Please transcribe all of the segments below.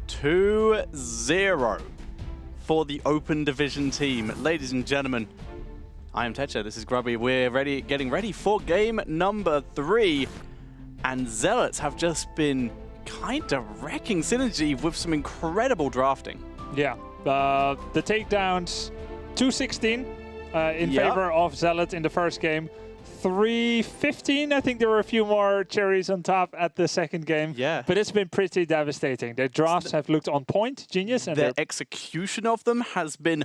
2-0 for the Open Division team. Ladies and gentlemen, I am Tetra, this is Grubby. We're getting ready for game number 3. And Zealots have just been kind of wrecking Synergy with some incredible drafting. Yeah, the takedowns, 216 in favor of Zealot in the first game. 315, I think there were a few more cherries on top at the second game. Yeah. But it's been pretty devastating. Their drafts have looked on point, genius. And their execution of them has been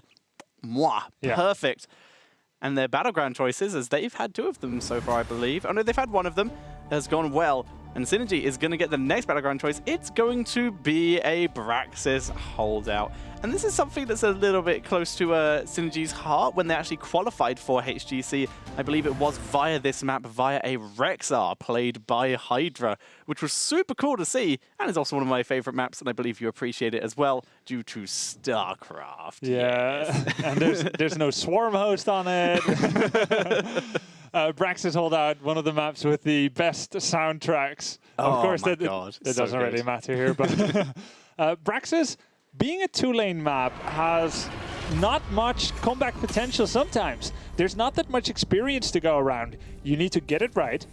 perfect. And their battleground choices, as they've had 2 of them so far, I believe. Oh no, they've had 1 of them, has gone well. And Synergy is going to get the next battleground choice. It's going to be a Braxis holdout. And this is something that's a little bit close to Synergy's heart when they actually qualified for HGC. I believe it was via this map, via a Rexar played by Hydra, which was super cool to see. And is also one of my favorite maps, and I believe you appreciate it as well, due to StarCraft. Yeah, yes. And there's no Swarm host on it. Braxis holdout, one of the maps with the best soundtracks. Of course, that doesn't really matter here, but Braxis, being a 2-lane map, has not much comeback potential sometimes. There's not that much experience to go around. You need to get it right.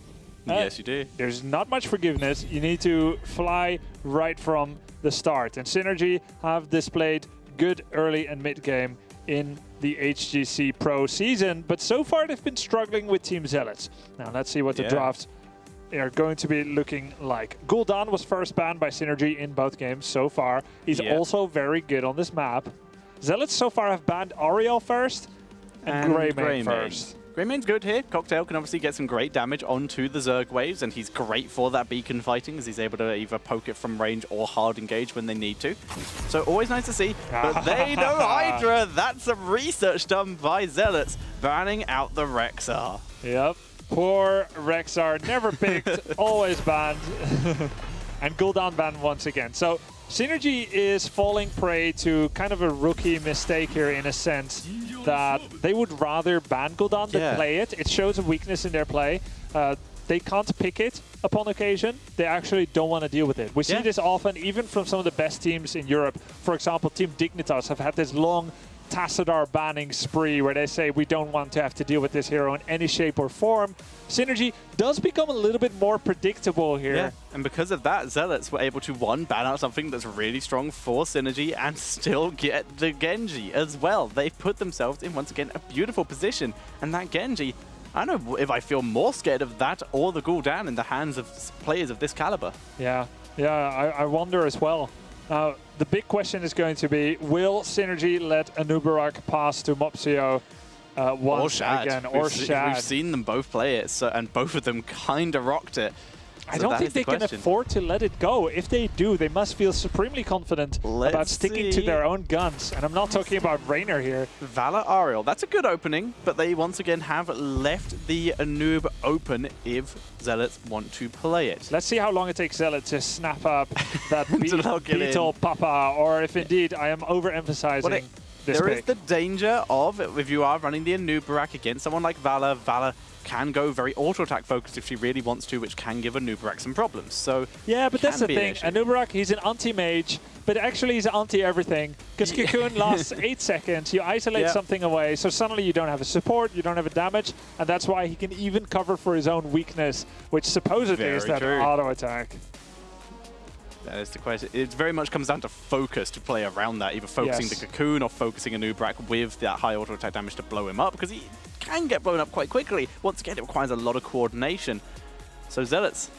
Yes, you do. There's not much forgiveness. You need to fly right from the start. And Synergy have displayed good early and mid game in the HGC Pro season, but so far they've been struggling with Team Zealots. Now let's see what the drafts are going to be looking like. Gul'dan was first banned by Synergy in both games so far. He's also very good on this map. Zealots so far have banned Ariel first and Greymane first. Greymane's good here. Cocktail can obviously get some great damage onto the Zerg waves, and he's great for that beacon fighting, as he's able to either poke it from range or hard engage when they need to. So always nice to see. But they know Hydra. That's some research done by Zealots, banning out the Rexar. Yep. Poor Rexar, never picked, always banned. And Gul'dan banned once again. So Synergy is falling prey to kind of a rookie mistake here, in a sense that they would rather ban Gul'dan than play it. It shows a weakness in their play. They can't pick it upon occasion. They actually don't want to deal with it. We see this often, even from some of the best teams in Europe. For example, Team Dignitas have had this long Tassadar banning spree where they say we don't want to have to deal with this hero in any shape or form. Synergy does become a little bit more predictable here. Yeah, and because of that, Zealots were able to, one, ban out something that's really strong for Synergy and still get the Genji as well. They've put themselves in, once again, a beautiful position. And that Genji, I don't know if I feel more scared of that or the Gul'dan in the hands of players of this caliber. Yeah, I wonder as well. Now, the big question is going to be, will Synergy let Anubarak pass to Mopsio once again, or Shad? We've seen them both play it, and both of them kind of rocked it. I don't think they can afford to let it go. If they do, they must feel supremely confident about sticking to their own guns. And I'm not talking about Raynor here. Valor Ariel, that's a good opening, but they once again have left the Anub open if Zealots want to play it. Let's see how long it takes Zealot to snap up that Beetle Papa, or if indeed I am overemphasizing this There pick. is the danger of, if you are running the Anubarak against someone like Valor, Valor can go very auto-attack focused if she really wants to, which can give Anubarak some problems. So yeah, but that's the thing. Anubarak, he's an anti-mage, but actually he's anti-everything. Because Cocoon lasts 8 seconds, you isolate something away, so suddenly you don't have a support, you don't have a damage, and that's why he can even cover for his own weakness, which supposedly is that auto-attack. That is the question. It very much comes down to focus to play around that, either focusing the Cocoon or focusing Anubarak with that high auto-attack damage to blow him up, because he can get blown up quite quickly. Once again, it requires a lot of coordination. So Zealots,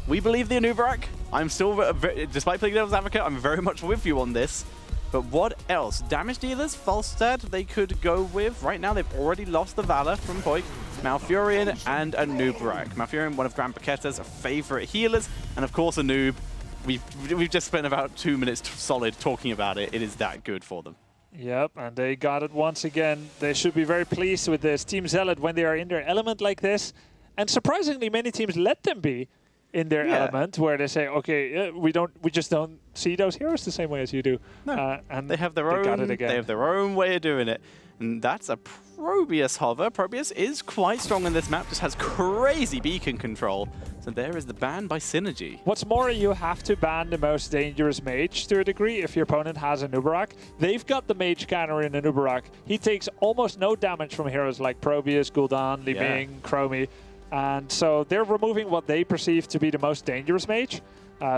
we believe the Anubarak. I'm still, despite playing Devil's Advocate, I'm very much with you on this. But what else? Damage dealers, Falstad, they could go with. Right now, they've already lost the Valor from Poik, Malfurion, and Anubarak. Malfurion, one of Grand Paqueta's favorite healers, and of course Anub. We've just spent about 2 minutes solid talking about it. It is that good for them. Yep, and they got it once again. They should be very pleased with this. Team Zealot, when they are in their element like this, and surprisingly many teams let them be in their element, where they say, okay, we just don't see those heroes the same way as you do. No, and they have their own. They have their own way of doing it. And that's a Probius hover. Probius is quite strong on this map, just has crazy beacon control. So there is the ban by Synergy. What's more, you have to ban the most dangerous mage to a degree if your opponent has a Nubarak. They've got the mage counter in a Nubarak. He takes almost no damage from heroes like Probius, Gul'dan, Li Ming, Chromie. And so they're removing what they perceive to be the most dangerous mage.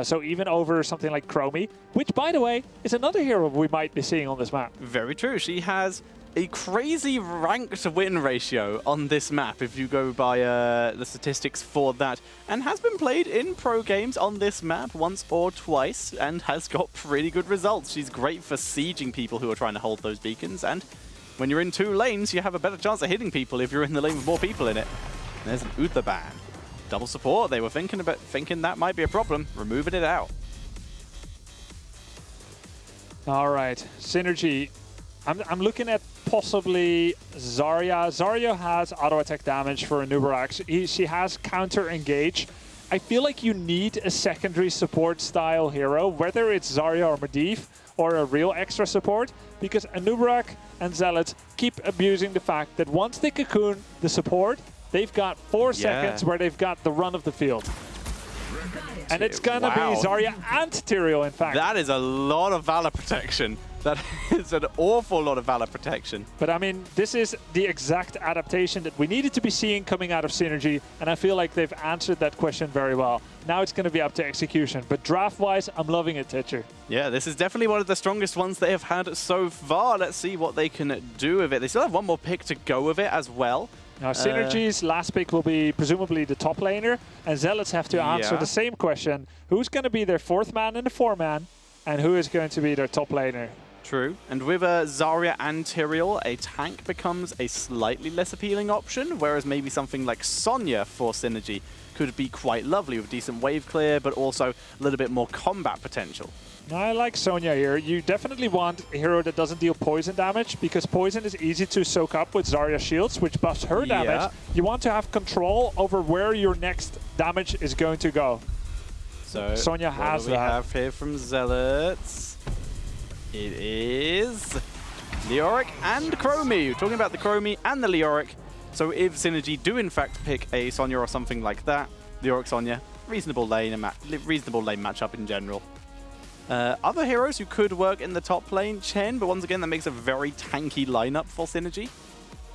So even over something like Chromie, which, by the way, is another hero we might be seeing on this map. Very true. She has a crazy ranked win ratio on this map, if you go by the statistics for that, and has been played in pro games on this map once or twice, and has got pretty good results. She's great for sieging people who are trying to hold those beacons, and when you're in 2 lanes, you have a better chance of hitting people if you're in the lane with more people in it. And there's an Uther ban. Double support, they were thinking that might be a problem, removing it out. All right, Synergy. I'm looking at possibly Zarya. Zarya has auto attack damage for a Nubarak. She has counter engage. I feel like you need a secondary support style hero, whether it's Zarya or Medivh or a real extra support, because a Nubarak and Zealots keep abusing the fact that once they cocoon the support, they've got 4 seconds where they've got the run of the field. And it's gonna be Zarya and Tyrael, in fact. That is a lot of Valor protection. That is an awful lot of Valor protection. But I mean, this is the exact adaptation that we needed to be seeing coming out of Synergy, and I feel like they've answered that question very well. Now it's going to be up to execution. But draft-wise, I'm loving it, Titcher. Yeah, this is definitely one of the strongest ones they have had so far. Let's see what they can do with it. They still have one more pick to go with it as well. Now, Synergy's last pick will be presumably the top laner, and Zealots have to answer the same question. Who's going to be their 4th man and the 4-man, and who is going to be their top laner? True. And with Zarya and Tyrael, a tank becomes a slightly less appealing option, whereas maybe something like Sonya for Synergy could be quite lovely with decent wave clear, but also a little bit more combat potential. I like Sonya here. You definitely want a hero that doesn't deal poison damage, because poison is easy to soak up with Zarya shields, which buffs her damage. You want to have control over where your next damage is going to go. So Sonya has that. What do we have here from Zealots? It is Leoric and Chromie. We're talking about the Chromie and the Leoric. So if Synergy do in fact pick a Sonya or something like that, Leoric Sonya, reasonable lane matchup in general. Other heroes who could work in the top lane, Chen, but once again that makes a very tanky lineup for Synergy.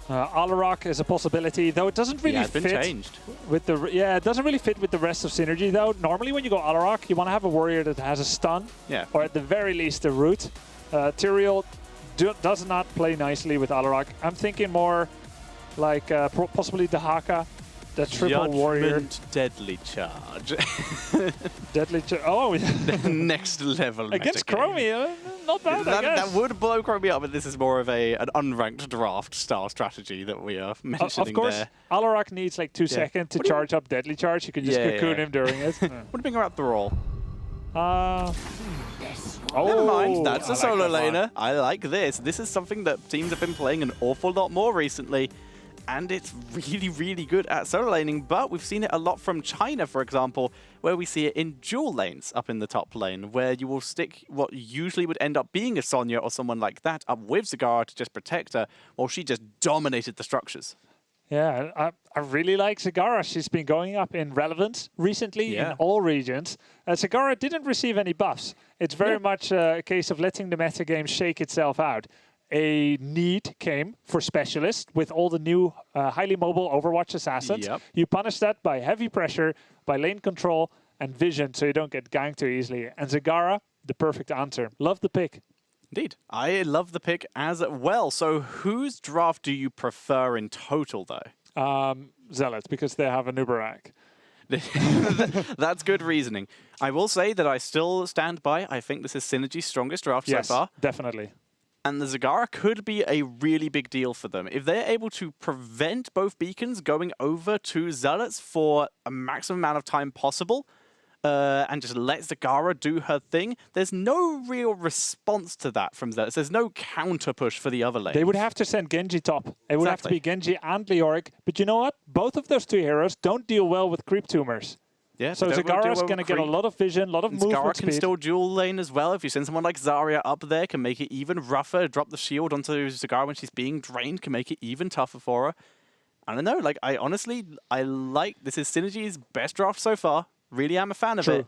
Alarak is a possibility, though it doesn't really fit with the it doesn't really fit with the rest of Synergy though. Normally when you go Alarak, you want to have a warrior that has a stun, or at the very least a root. Tyrael does not play nicely with Alarak. I'm thinking more like possibly Dahaka, the triple warrior. Deadly charge. Deadly charge. Oh, next level against Chromie. Not bad, I guess. That would blow Chromie up, but this is more of an unranked draft style strategy that we are mentioning Of course, there. Alarak needs like 2 seconds to charge up Deadly Charge. You can just cocoon him during it. What do you think about Thrall? Never mind, that's a solo laner. I like this. This is something that teams have been playing an awful lot more recently. And it's really, really good at solo laning, but we've seen it a lot from China, for example, where we see it in dual lanes up in the top lane, where you will stick what usually would end up being a Sonya or someone like that up with Zagara to just protect her, while she just dominated the structures. Yeah, I really like Zagara. She's been going up in relevance recently in all regions. Zagara didn't receive any buffs. It's very much a case of letting the metagame shake itself out. A need came for specialists with all the new highly mobile Overwatch assassins. You punish that by heavy pressure, by lane control, and vision, so you don't get ganked too easily. And Zagara, the perfect answer. Love the pick. Indeed. I love the pick as well. So whose draft do you prefer in total, though? Zealots, because they have a Nubarak. That's good reasoning. I will say that I still stand by. I think this is Synergy's strongest draft so far. Definitely. And the Zagara could be a really big deal for them. If they're able to prevent both beacons going over to Zealots for a maximum amount of time possible, and just let Zagara do her thing, there's no real response to that from Zealots. There's no counter push for the other lanes. They would have to send Genji top. It would have to be Genji and Leoric. But you know what? Both of those 2 heroes don't deal well with creep tumors. Yeah, so Zagara's going to get a lot of vision, a lot of movement Zagara speed. can still dual lane as well. If you send someone like Zarya up there, can make it even rougher. Drop the shield onto Zagara when she's being drained, can make it even tougher for her. I don't know, like, I honestly like, this is Synergy's best draft so far. Really am a fan of it.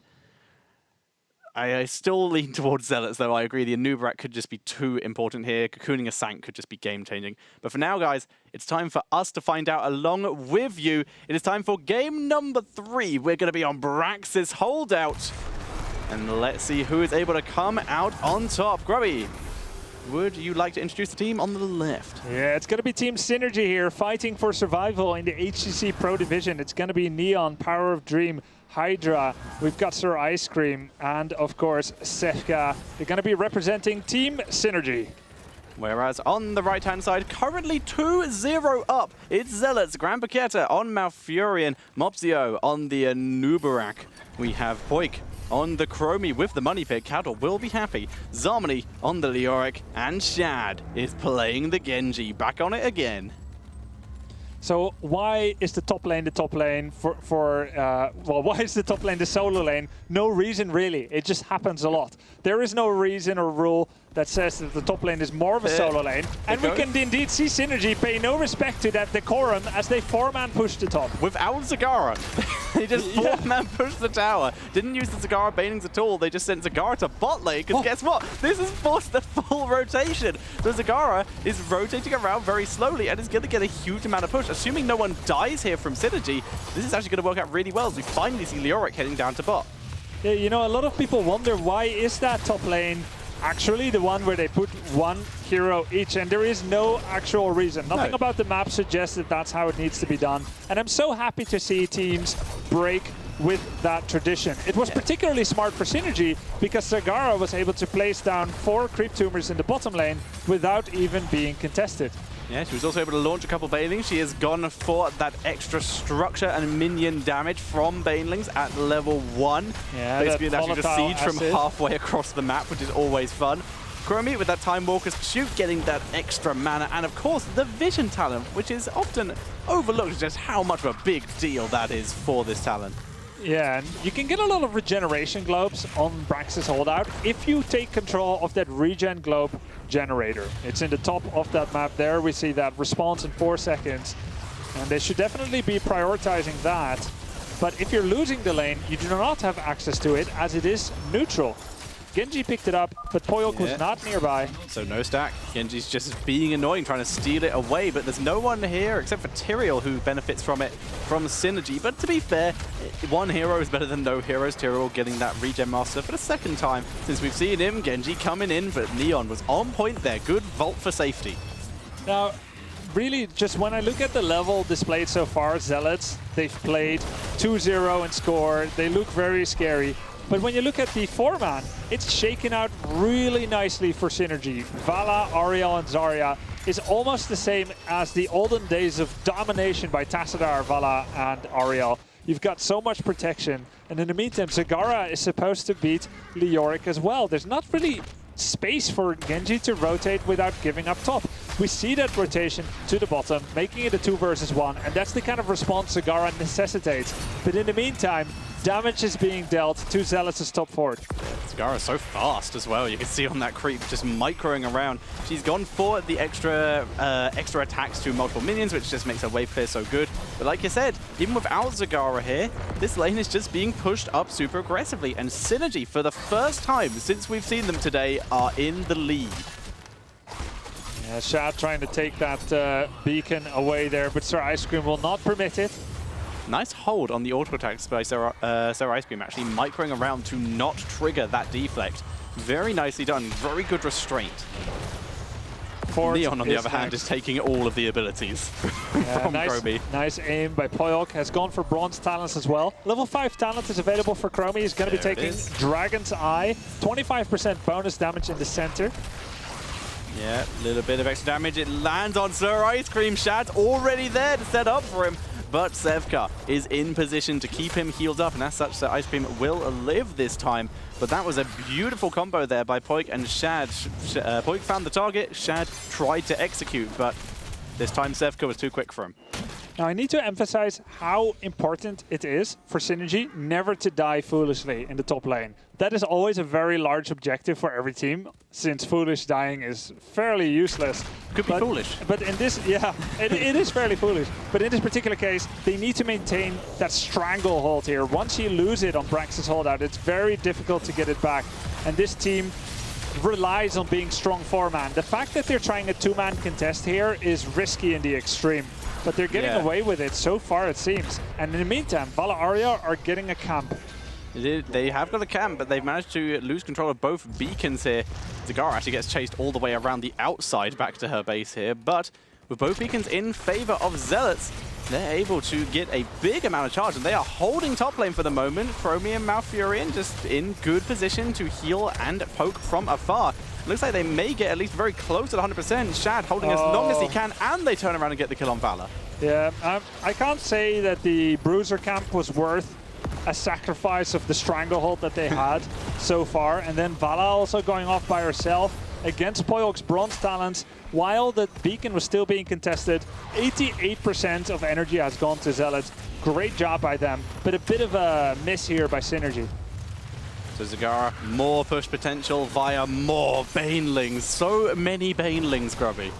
I still lean towards Zealots, though. I agree the Anubarak could just be too important here. Cocooning a Sank could just be game-changing. But for now, guys, it's time for us to find out along with you. It is time for game number 3. We're going to be on Brax's holdout. And let's see who is able to come out on top. Grubby, would you like to introduce the team on the left? Yeah, it's going to be Team Synergy here, fighting for survival in the HGC Pro Division. It's going to be Neon, Power of Dream, Hydra, we've got Sir Ice Cream, and of course Sefka. They're going to be representing Team Synergy. Whereas on the right-hand side, currently 2-0 up, it's Zealots, Grand Paqueta on Malfurion, Mopsio on the Anubarak. We have Poik on the Chromie with the money pick. Cattle will be happy. Zarmony on the Leoric, and Shad is playing the Genji. Back on it again. So why is the top lane well, why is the top lane the solo lane? No reason really, it just happens a lot. There is no reason or rule that says that the top lane is more of a solo lane. And we can indeed see Synergy pay no respect to that decorum as they 4-man push the top. Without Zagara. They just 4-man push the tower. Didn't use the Zagara banings at all. They just sent Zagara to bot lane, because guess what? This has forced the full rotation. So Zagara is rotating around very slowly and is going to get a huge amount of push. Assuming no one dies here from Synergy, this is actually going to work out really well as we finally see Leoric heading down to bot. Yeah, you know, a lot of people wonder why is that top lane actually the one where they put one hero each, and there is no actual reason. Nothing about the map suggests that that's how it needs to be done. And I'm so happy to see teams break with that tradition. It was particularly smart for Synergy because Zagara was able to place down 4 creep tumors in the bottom lane without even being contested. Yeah, she was also able to launch a couple banelings. She has gone for that extra structure and minion damage from banelings at level 1. Yeah, basically it actually just siege from halfway across the map, which is always fun. Chromie with that Time Walker's Pursuit getting that extra mana, and of course the Vision talent, which is often overlooked just how much of a big deal that is for this talent. Yeah, and you can get a lot of regeneration globes on Brax's holdout if you take control of that regen globe generator. It's in the top of that map there. We see that response in 4 seconds. And they should definitely be prioritizing that. But if you're losing the lane, you do not have access to it as it is neutral. Genji picked it up, but Poyok was not nearby. So no stack. Genji's just being annoying, trying to steal it away, but there's no one here except for Tyrael who benefits from it from Synergy. But to be fair, one hero is better than no heroes. Tyrael getting that regen master for the second time since we've seen him. Genji coming in, but Neon was on point there. Good vault for safety. Now, really, just when I look at the level displayed so far, Zealots, they've played 2-0 and scored. They look very scary. But when you look at the 4-man, it's shaken out really nicely for Synergy. Vala, Ariel, and Zarya is almost the same as the olden days of domination by Tassadar, Vala, and Ariel. You've got so much protection. And in the meantime, Zagara is supposed to beat Leoric as well. There's not really space for Genji to rotate without giving up top. We see that rotation to the bottom, making it a 2 versus 1, and that's the kind of response Zagara necessitates. But in the meantime, damage is being dealt to Zealots' top forward. Zagara's so fast as well. You can see on that creep just microing around. She's gone for the extra attacks to multiple minions, which just makes her wave clear so good. But like you said, even without Zagara here, this lane is just being pushed up super aggressively. And Synergy, for the first time since we've seen them today, are in the lead. Yeah, Shad trying to take that beacon away there, but Sir Ice Cream will not permit it. Nice hold on the auto attacks by Sir Ice Cream, actually microing around to not trigger that deflect. Very nicely done, very good restraint. Neon, on the other hand, is taking all of the abilities from Chromie. Nice aim by Poyok, has gone for bronze talents as well. Level 5 talent is available for Chromie. He's going to be taking Dragon's Eye, 25% bonus damage in the center. Yeah, a little bit of extra damage. It lands on Sir Ice Cream. Shad's already there to set up for him. But Sevka is in position to keep him healed up, and as such, Sir Ice Cream will live this time. But that was a beautiful combo there by Poik and Shad. Poik found the target, Shad tried to execute, but this time Sevka was too quick for him. Now, I need to emphasize how important it is for Synergy never to die foolishly in the top lane. That is always a very large objective for every team, since foolish dying is fairly useless. Could be foolish. But in this, yeah, it is fairly foolish. But in this particular case, they need to maintain that stranglehold here. Once you lose it on Brax's holdout, it's very difficult to get it back. And this team relies on being strong 4-man. The fact that they're trying a 2-man contest here is risky in the extreme. But they're getting away with it so far, it seems. And in the meantime, Vala Arya are getting a camp. They have got a camp, but they've managed to lose control of both beacons here. Zagara actually gets chased all the way around the outside back to her base here. But with both beacons in favor of Zealots, they're able to get a big amount of charge. And they are holding top lane for the moment. Chromie and Malfurion just in good position to heal and poke from afar. Looks like they may get at least very close at 100%. Shad holding as long as he can, and they turn around and get the kill on Vala. Yeah, I can't say that the Bruiser camp was worth a sacrifice of the stranglehold that they had so far. And then Vala also going off by herself against Poyok's bronze talents while the beacon was still being contested. 88% of energy has gone to Zealots. Great job by them, but a bit of a miss here by Synergy. So Zagara, more push potential via more Banelings. So many Banelings, Grubby.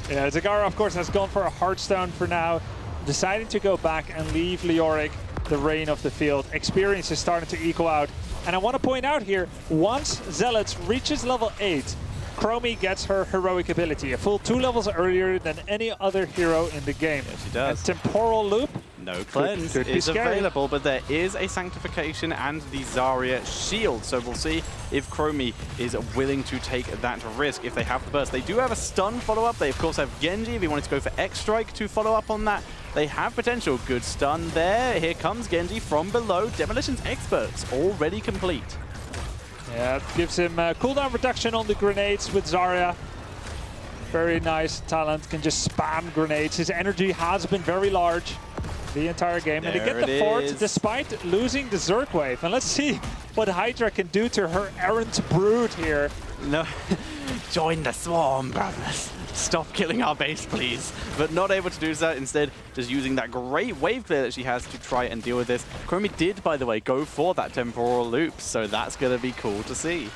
Yeah, Zagara, of course, has gone for a Heartstone for now, deciding to go back and leave Leoric the reign of the field. Experience is starting to equal out. And I want to point out here, once Zealots reaches level 8, Chromie gets her heroic ability, a full 2 levels earlier than any other hero in the game. Yes, she does. And Temporal Loop, no cleanse is available, but there is a Sanctification and the Zarya shield. So we'll see if Chromie is willing to take that risk if they have the burst. They do have a stun follow-up. They, of course, have Genji if he wanted to go for X-Strike to follow up on that. They have potential. Good stun there. Here comes Genji from below. Demolition's Experts already complete. Yeah, it gives him cooldown reduction on the grenades with Zarya. Very nice talent, can just spam grenades. His energy has been very large the entire game. And they get the fort despite losing the Zerg wave. And let's see what Hydra can do to her errant brood here. No, join the swarm, brothers. Stop killing our base, please. But not able to do so. Instead, just using that great wave clear that she has to try and deal with this. Chromie did, by the way, go for that temporal loop, so that's going to be cool to see.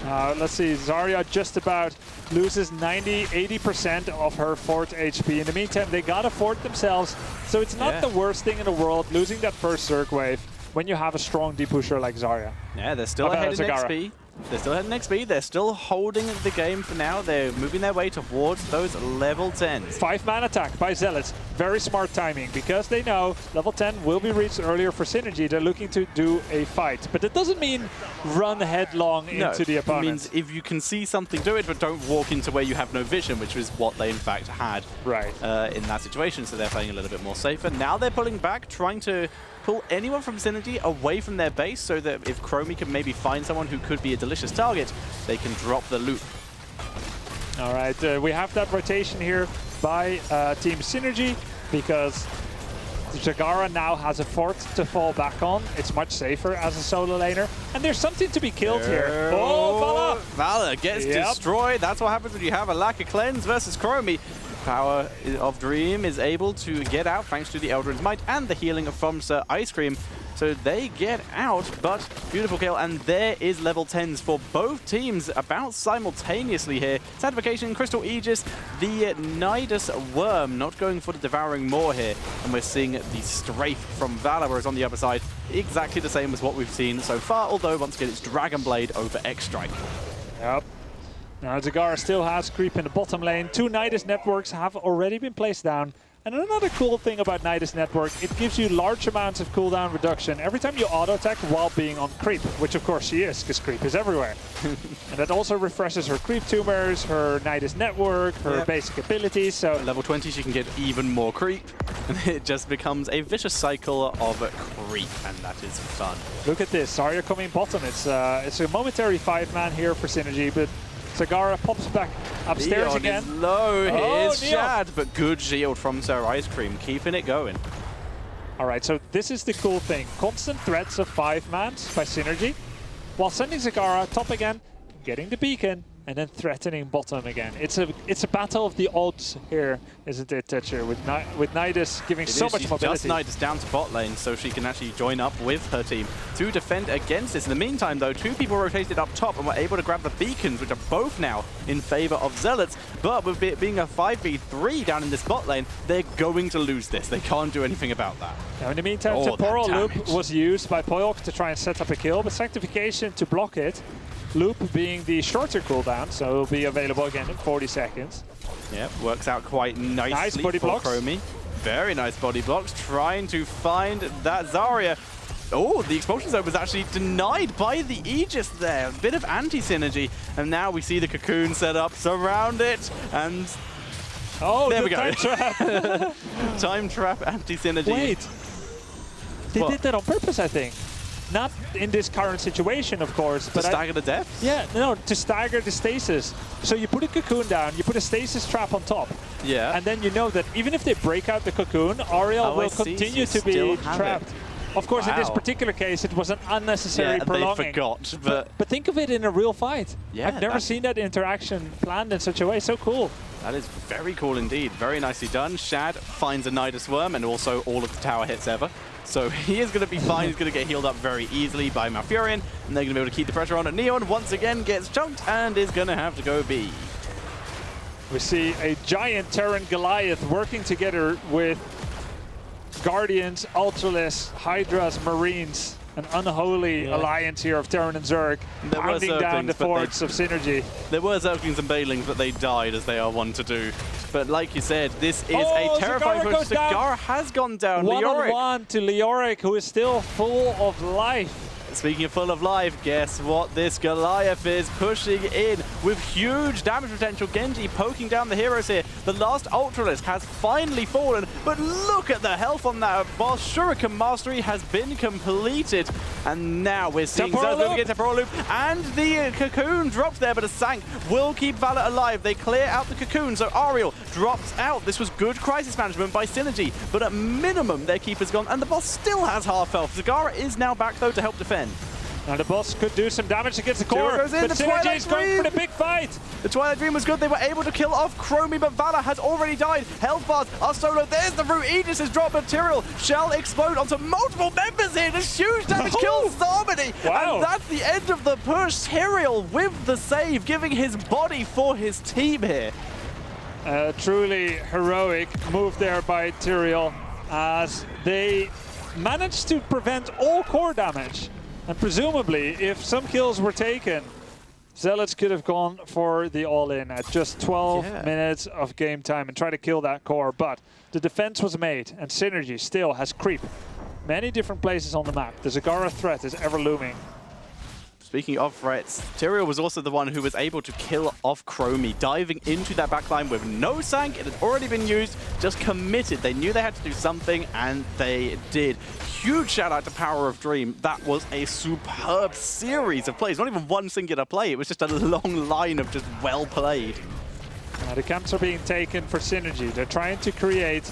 Let's see, Zarya just about loses 80% of her fort HP. In the meantime, they got a fort themselves, so it's not the worst thing in the world losing that first Zerg wave when you have a strong deep pusher like Zarya. Yeah, they're still ahead in XP. They're still ahead in XP. They're still holding the game for now. They're moving their way towards those level 10s. 5-man attack by Zealots. Very smart timing because they know level 10 will be reached earlier for Synergy. They're looking to do a fight. But that doesn't mean run headlong into the opponent. It means if you can see something, do it, but don't walk into where you have no vision, which was what they in fact had in that situation. So they're playing a little bit more safer. Now they're pulling back, trying to pull anyone from Synergy away from their base so that if Chromie can maybe find someone who could be a delicious target, they can drop the loop. All right, we have that rotation here by Team Synergy because Zagara now has a fort to fall back on. It's much safer as a solo laner. And there's something to be killed here. Oh, Vala! Vala gets destroyed. That's what happens when you have a lack of cleanse versus Chromie. Power of Dream is able to get out thanks to the Eldrin's Might and the healing from Sir Ice Cream. So they get out, but beautiful kill, and there is level 10s for both teams about simultaneously here. Sanctification, Crystal Aegis, the Nidus Worm not going for the Devouring Maw here, and we're seeing the Strafe from Vala, whereas on the other side, exactly the same as what we've seen so far, although once again it's Dragon Blade over X-Strike. Yep. Now Zagara still has creep in the bottom lane. 2 Nidus networks have already been placed down. And another cool thing about Nidus Network, it gives you large amounts of cooldown reduction every time you auto-attack while being on creep, which of course she is, because creep is everywhere. And that also refreshes her creep tumors, her Nidus Network, her basic abilities. So at level 20 she can get even more creep, and it just becomes a vicious cycle of creep, and that is fun. Look at this, Zarya coming bottom. It's a momentary 5-man here for Synergy, but Zagara pops back upstairs Leon again. Is low. Here's Neil. Shad, but good shield from Sir Ice Cream, keeping it going. All right, so this is the cool thing. Constant threats of 5-mans by Synergy, while sending Zagara top again, getting the beacon, and then threatening bottom again. It's a battle of the odds here, isn't it, Tetcher? With Nidus giving so much mobility. Just Nidus down to bot lane so she can actually join up with her team to defend against this. In the meantime, though, 2 people rotated up top and were able to grab the beacons, which are both now in favor of Zealots. But with it being a 5v3 down in this bot lane, they're going to lose this. They can't do anything about that. Now, in the meantime, Temporal Loop was used by Poyok to try and set up a kill, but Sanctification to block it. Loop being the shorter cooldown, so it'll be available again in 40 seconds. Yep, works out quite nicely nice body for blocks. Chromie. Very nice body blocks, trying to find that Zarya. Oh, the expulsion zone was actually denied by the Aegis there. A bit of anti-synergy, and now we see the cocoon set up, surround it, and oh, there we go. Time trap. Time trap anti-synergy. Wait, they did that on purpose, I think. Not in this current situation, of course. To stagger the depth? Yeah, no, to stagger the stasis. So you put a cocoon down, you put a stasis trap on top. Yeah. And then you know that even if they break out the cocoon, Ariel will continue to be trapped. Of course, in this particular case, it was an unnecessary prolonging. They forgot. But think of it in a real fight. Yeah, I've never seen that interaction planned in such a way. So cool. That is very cool indeed. Very nicely done. Shad finds a Nidus Worm and also all of the tower hits ever. So he is going to be fine. He's going to get healed up very easily by Malfurion, and they're going to be able to keep the pressure on. And Neon once again gets chunked and is going to have to go B. We see a giant Terran Goliath working together with Guardians, Ultralisk, Hydras, Marines. An unholy alliance here of Terran and Zerg, pounding down the forts of Synergy. There were Zerglings and Baelings, but they died, as they are one to do. But like you said, this is a terrifying push. Zagara has gone down. One-on-one to Leoric, who is still full of life. Speaking of full of life, guess what? This Goliath is pushing in with huge damage potential. Genji poking down the heroes here. The last Ultralisk has finally fallen, but look at the health on that boss. Shuriken Mastery has been completed, and now we're seeing Zealots moving into Temporal Loop, and the cocoon drops there, but a Sank will keep Valor alive. They clear out the cocoon, so Ariel drops out. This was good crisis management by Synergy, but at minimum, their keeper's gone, and the boss still has half health. Zagara is now back, though, to help defend. Now the boss could do some damage against the core, but Synergy is going for the big fight. The Twilight Dream was good. They were able to kill off Chromie, but Valor has already died. Health bars are solo. There's the root. Aegis has dropped material. Shall explode onto multiple members here. This huge damage kills Zarmony. Wow. And that's the end of the push. Tyrael with the save, giving his body for his team here. Truly heroic move there by Tyrael, as they managed to prevent all core damage. And presumably, if some kills were taken, Zealots could have gone for the all-in at just 12 minutes of game time and try to kill that core. But the defense was made, and Synergy still has creep many different places on the map. The Zagara threat is ever looming. Speaking of threats, Tyrael was also the one who was able to kill off Chromie, diving into that backline with no Sank. It had already been used, just committed. They knew they had to do something, and they did. Huge shout out to Power of Dream. That was a superb series of plays. Not even one singular play. It was just a long line of just well played. The camps are being taken for Synergy. They're trying to create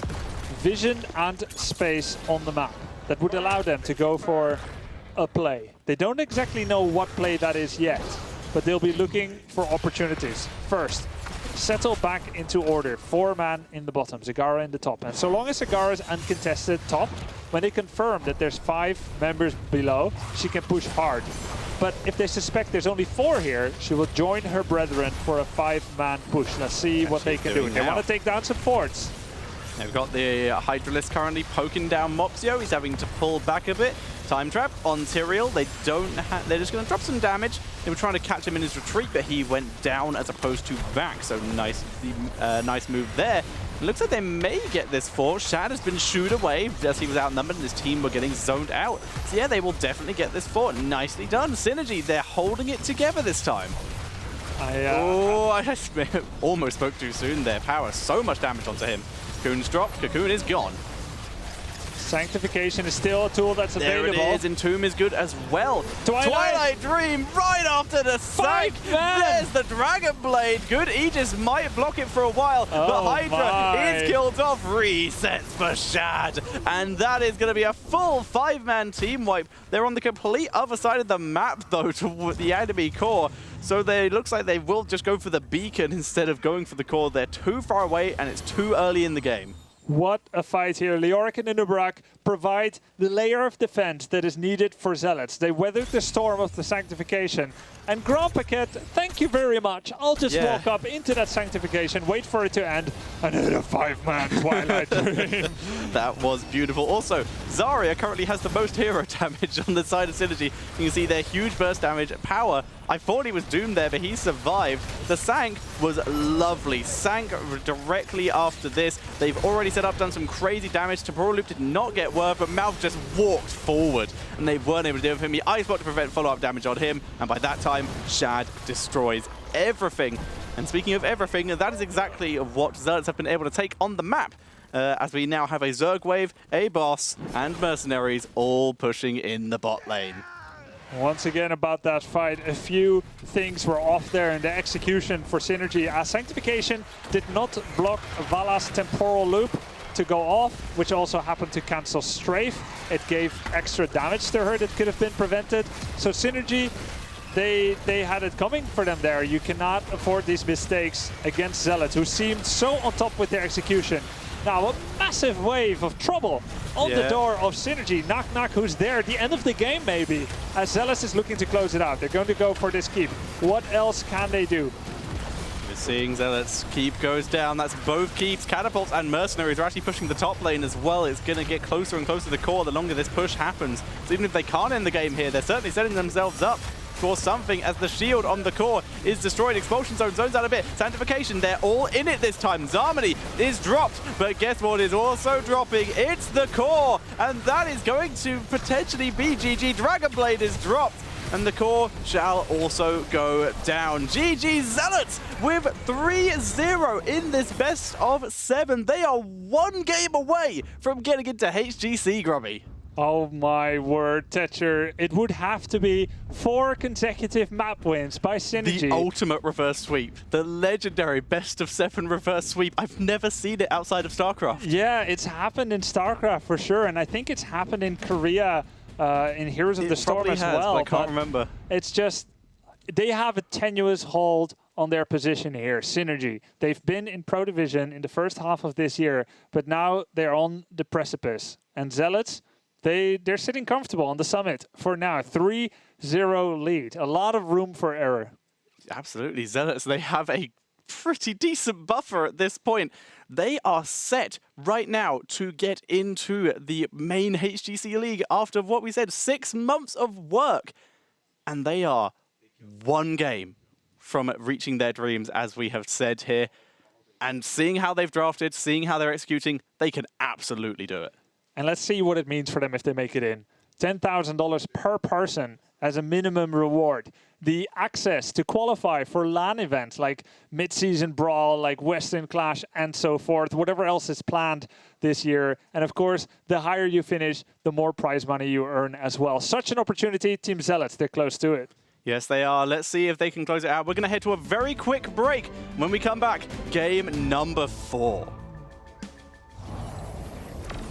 vision and space on the map that would allow them to go for a play. They don't exactly know what play that is yet, but they'll be looking for opportunities. First, settle back into order. 4-man in the bottom, Zagara in the top. And so long as Zagara is uncontested top, when they confirm that there's 5 members below, she can push hard. But if they suspect there's only 4 here, she will join her brethren for a 5-man push. Let's see what they can do. They want to take down some forts. They've got the Hydralisk currently poking down Moxio. He's having to pull back a bit. Time trap on Tyrael. They're just going to drop some damage. They were trying to catch him in his retreat, but he went down as opposed to back. So nice move there. It looks like they may get this fort. Shad has been shooed away as he was outnumbered and his team were getting zoned out. So yeah, they will definitely get this fort. Nicely done. Synergy, they're holding it together this time. I almost spoke too soon there. Power, so much damage onto him. Cocoon's dropped. Cocoon is gone. Sanctification is still a tool that's available. There it is. Entomb is good as well. Twilight Dream right after the Sank. There's the Dragon Blade. Good Aegis might block it for a while, but Hydra is killed off. Resets for Shad. And that is going to be a full 5-man team wipe. They're on the complete other side of the map, though, to the enemy core. So it looks like they will just go for the beacon instead of going for the core. They're too far away, and it's too early in the game. What a fight here. Leoric and Inubrak provide the layer of defense that is needed for Zealots. They weathered the storm of the Sanctification. And Grand Paquette, thank you very much. I'll just walk up into that Sanctification, wait for it to end, and hit a 5-man Twilight Dream. That was beautiful. Also, Zarya currently has the most hero damage on the side of Synergy. You can see their huge burst damage. Power, I thought he was doomed there, but he survived. The Sank was lovely. Sank directly after this. They've already set up, done some crazy damage. Temporal Loop did not get worth, but Mouth just walked forward, and they weren't able to deal with him. He Ice Block to prevent follow-up damage on him, and by that time, Shad destroys everything. And speaking of everything, that is exactly what Zealots have been able to take on the map. As we now have a Zerg wave, a boss, and mercenaries all pushing in the bot lane. Once again about that fight, a few things were off there in the execution for Synergy. Sanctification did not block Vala's Temporal Loop to go off, which also happened to cancel Strafe. It gave extra damage to her that could have been prevented. So Synergy, they had it coming for them there. You cannot afford these mistakes against Zealots, who seemed so on top with their execution. Now, a massive wave of trouble on the door of Synergy. Knock Knock, who's there at the end of the game, maybe, as Zealous is looking to close it out. They're going to go for this keep. What else can they do? We're seeing Zealots. Keep goes down. That's both keeps. Catapults and mercenaries are actually pushing the top lane as well. It's going to get closer and closer to the core the longer this push happens. So even if they can't end the game here, they're certainly setting themselves up for something as the shield on the core is destroyed. Expulsion zone zones out a bit. Sanctification, they're all in it this time. Zarmany is dropped, but guess what is also dropping? It's the core, and that is going to potentially be GG. Dragon Blade is dropped, and the core shall also go down. GG Zealots with 3-0 in this best of 7. They are 1 game away from getting into HGC, Grubby. Oh my word, Tetcher. It would have to be 4 consecutive map wins by Synergy. The ultimate reverse sweep. The legendary best of 7 reverse sweep. I've never seen it outside of StarCraft. Yeah, it's happened in StarCraft for sure, and I think it's happened in Korea in Heroes of the Storm as well. I can't remember. It's just, they have a tenuous hold on their position here, Synergy. They've been in Pro Division in the first half of this year, but now they're on the precipice. And Zealots, they're sitting comfortable on the summit for now. 3-0 lead. A lot of room for error. Absolutely. Zealots, they have a pretty decent buffer at this point. They are set right now to get into the main HGC League after what we said, 6 months of work. And they are 1 game from reaching their dreams, as we have said here. And seeing how they've drafted, seeing how they're executing, they can absolutely do it. And let's see what it means for them if they make it in. $10,000 per person as a minimum reward. The access to qualify for LAN events like Mid-Season Brawl, like Western Clash, and so forth. Whatever else is planned this year. And of course, the higher you finish, the more prize money you earn as well. Such an opportunity. Team Zealots, they're close to it. Yes, they are. Let's see if they can close it out. We're going to head to a very quick break. When we come back, game number 4.